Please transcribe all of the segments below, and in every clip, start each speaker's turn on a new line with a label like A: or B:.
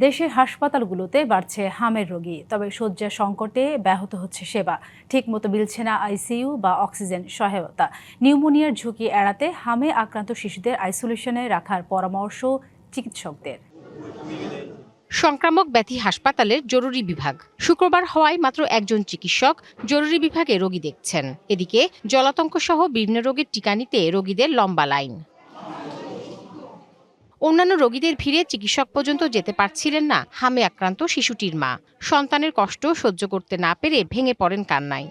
A: দেশের হাসপাতালগুলোতে বাড়ছে হামের রোগী, তবে শয্যা সংকটে ব্যাহত হচ্ছে সেবা। ঠিকমতো মিলছে না আইসিইউ বা অক্সিজেন সহায়তা। নিউমোনিয়ার ঝুঁকি এড়াতে হামে আক্রান্ত শিশুদের আইসোলেশনে রাখার পরামর্শ চিকিৎসকদের।
B: সংক্রামক ব্যাধি হাসপাতালের জরুরি বিভাগ শুক্রবার হওয়ায় মাত্র একজন চিকিৎসক জরুরি বিভাগে রোগী দেখছেন। এদিকে জলাতঙ্ক সহ বিভিন্ন রোগের টিকা নিতে রোগীদের লম্বা লাইন। অন্যান্য রোগীদের ভিড়ে চিকিৎসক পর্যন্ত যেতে পারছিলেন না হামে আক্রান্ত শিশুটির মা। সন্তানের কষ্ট সহ্য করতে না পেরে ভেঙে পড়েন কান্নায়।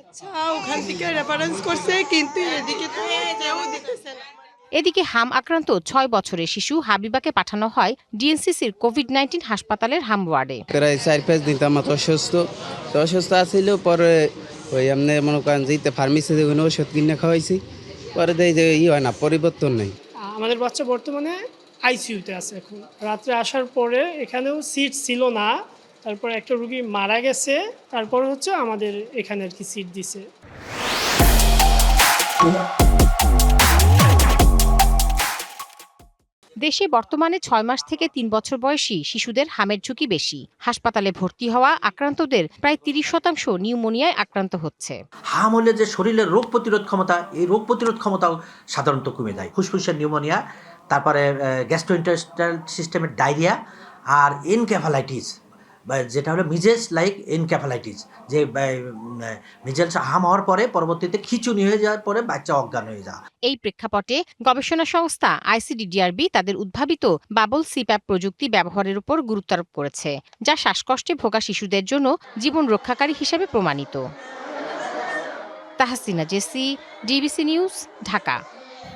C: ওখান থেকে রেফারেন্স করছে, কিন্তু এদিকে তো কেউ দিতেছে না।
B: এদিকে হাম আক্রান্ত ৬ বছরের শিশু হাবিবাকে পাঠানো হয় ডিএনসিসির কোভিড-19 হাসপাতালের হাম ওয়ার্ডে।
D: প্রায় ৪-৫ দিন আমার অসুস্থ আছিল। পরে ওই আপনি মনে করেন যে ফার্মেসিতে ওষুধ কিনে খাওয়াইছি, পরে দেয় যে হয় না, পরিবর্তন নেই।
E: আমাদের বাচ্চা বর্তমানে আইসিইউতে আছে। এখন রাত্রে আসার পরে এখানেও সিট ছিল না, তারপর একটা রোগী মারা গেছে, তারপর আমাদের এখানে আর কি সিট দিছে।
B: দেশে বর্তমানে ৬ মাস থেকে ৩ বছর বয়সী শিশুদের হামের ঝুঁকি বেশি। হাসপাতালে ভর্তি হওয়া আক্রান্তদের প্রায় ৩০% নিউমোনিয়ায় আক্রান্ত হচ্ছে।
F: হাম হলে যে শরীরের রোগ প্রতিরোধ ক্ষমতা, এই রোগ প্রতিরোধ ক্ষমতাও সাধারণত কমে যায়। ফুসফুসের নিউমোনিয়া, তারপরে গ্যাস্ট্রোইন্টেস্টাইনাল সিস্টেমের ডায়রিয়া, আর এনকেফালাইটিস, যেটা হলো মিজেলস লাইক এনকেফালাইটিস, যে মিজেলস হাম হওয়ার পরে পরবর্তীতে খিঁচুনি হয়ে যাওয়ার পরে বাচ্চা অজ্ঞান হয়ে যায়।
B: এই প্রেক্ষাপটে গবেষণা সংস্থা আইসিডিডিআরবি তাদের উদ্ভাবিত বাবল সিপ্যাপ প্রযুক্তি ব্যবহারের উপর গুরুত্ব আরোপ করেছে, যা শ্বাসকষ্টে ভোগা শিশুদের জন্য জীবন রক্ষাকারী হিসেবে প্রমাণিত। Tahsina Jessy, DBC news, Dhaka.